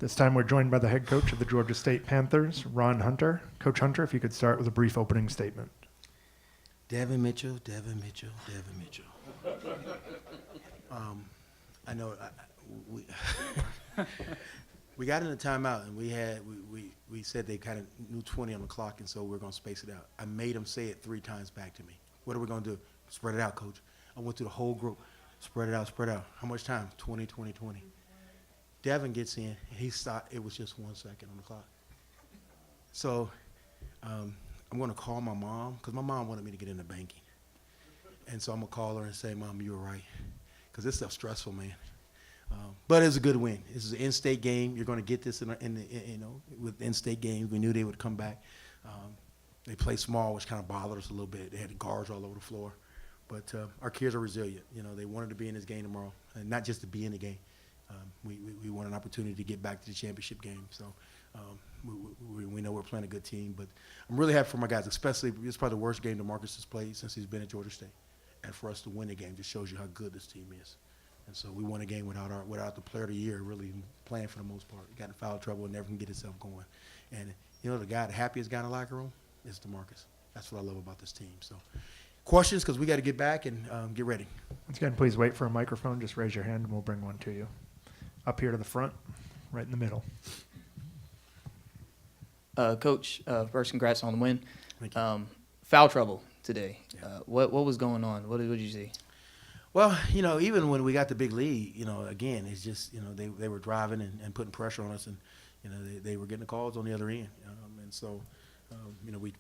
This time we're joined by the head coach of the Georgia State Panthers, Ron Hunter. Coach Hunter, if you could start with a brief opening statement. Devin Mitchell. I know we got in a timeout, and we said they kind of knew 20 on the clock, and so we're going to space it out. I made them say it 3 times back to me. What are we going to do? Spread it out, coach. I went through the whole group. Spread it out. How much time? 20. Devin gets in, and he stopped. It was just 1 second on the clock. So I'm going to call my mom, because my mom wanted me to get into banking. And so I'm going to call her and say, Mom, you were right. Because this stuff's stressful, man. But it was a good win. This is an in-state game. You're going to get this with in-state games. We knew they would come back. They play small, which kind of bothered us a little bit. They had guards all over the floor. But our kids are resilient. They wanted to be in this game tomorrow, and not just to be in the game. We want an opportunity to get back to the championship game. So we know we're playing a good team. But I'm really happy for my guys, especially it's probably the worst game DeMarcus has played since he's been at Georgia State. And for us to win the game just shows you how good this team is. And so we won a game without the player of the year really playing for the most part. Got in foul trouble and never can get himself going. And, the happiest guy in the locker room is DeMarcus. That's what I love about this team. So questions, because we got to get back and get ready. Once again, please wait for a microphone. Just raise your hand and we'll bring one to you. Up here to the front, right in the middle. Coach, first, congrats on the win. Thank you. Foul trouble today. Yeah. What was going on? What did you see? Well, even when we got the big lead, again, it's just, they were driving and putting pressure on us, and, they were getting the calls on the other end. And so,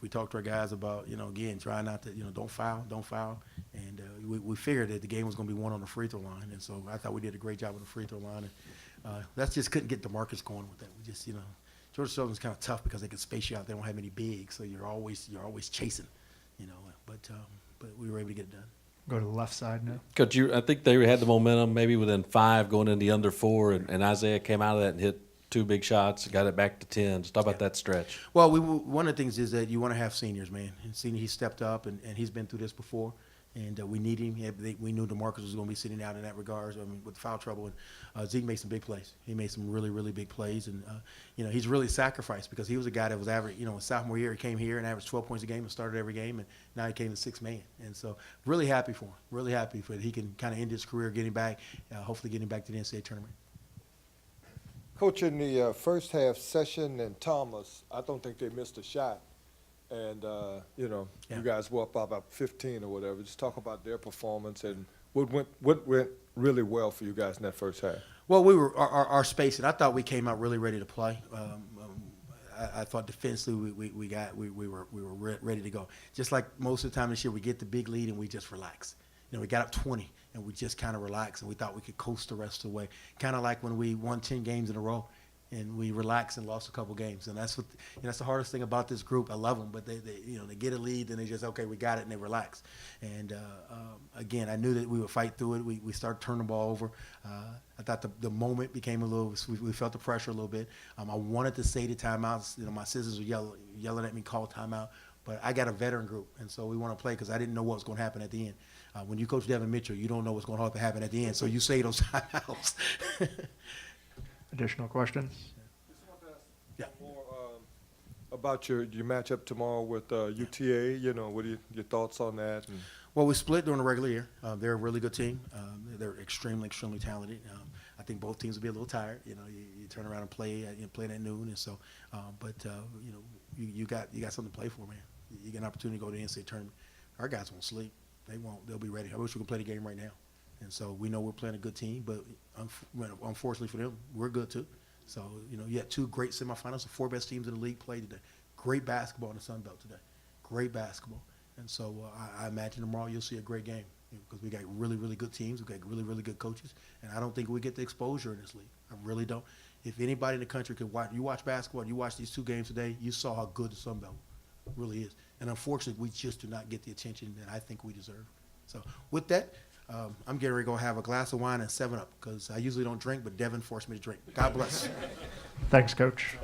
we talked to our guys about, again, try not to, don't foul. And we figured that the game was going to be won on the free throw line. And so I thought we did a great job on the free throw line. And that's just couldn't get DeMarcus going with that. We just, Georgia Southern's kind of tough because they can space you out. They don't have any bigs, so you're always chasing, but we were able to get it done. Go to the left side now. Coach, I think they had the momentum maybe within 5 going into under 4, and Isaiah came out of that and hit 2 big shots, got it back to 10. Just talk about that stretch. Well, one of the things is that you want to have seniors, man. And he stepped up, and he's been through this before. And we need him. We knew DeMarcus was going to be sitting out in that regard. With foul trouble, and Zeke made some big plays. He made some really, really big plays, and he's really sacrificed because he was a guy that was average. In sophomore year, he came here and averaged 12 points a game and started every game, and now he came to 6th man. And so, really happy for him. Really happy for he can kind of end his career, getting back, hopefully getting back to the NCAA tournament. Coach, in the first half, Session and Thomas, I don't think they missed a shot. And, You guys were up by about 15 or whatever. Just talk about their performance and what went really well for you guys in that first half. Well, we were our spacing. I thought we came out really ready to play. I thought defensively we were ready to go. Just like most of the time this year, we get the big lead and we just relax. We got up 20 and we just kind of relaxed and we thought we could coast the rest of the way. Kind of like when we won 10 games in a row. And we relaxed and lost a couple games, and that's what that's the hardest thing about this group. I love them, but they get a lead and they just we got it and they relax. And again, I knew that we would fight through it. We started turning the ball over. I thought the moment became a little. We felt the pressure a little bit. I wanted to say the timeouts. My sisters were yelling at me, call timeout. But I got a veteran group, and so we want to play because I didn't know what was going to happen at the end. When you coach Devin Mitchell, you don't know what's going to happen at the end, so you say those timeouts. Additional questions? Just want to ask Yeah. more about your matchup tomorrow with UTA. What are your thoughts on that? And Well, we split during the regular year. They're a really good team. They're extremely, extremely talented. I think both teams will be a little tired. You turn around and play at noon, and so. You got something to play for, man. You get an opportunity to go to the NCAA tournament. Our guys won't sleep. They won't. They'll be ready. I wish we could play the game right now. And so we know we're playing a good team, but unfortunately for them, we're good too. So, you had 2 great semifinals. The 4 best teams in the league played today. Great basketball in the Sun Belt today. Great basketball. And so I imagine tomorrow you'll see a great game because we got really, really good teams. We got really, really good coaches. And I don't think we get the exposure in this league. I really don't. If anybody in the country could watch basketball, you watch these 2 games today, you saw how good the Sun Belt really is. And unfortunately, we just do not get the attention that I think we deserve. So with that, I'm getting ready to go have a glass of wine and 7-Up because I usually don't drink, but Devin forced me to drink. God bless. Thanks, Coach.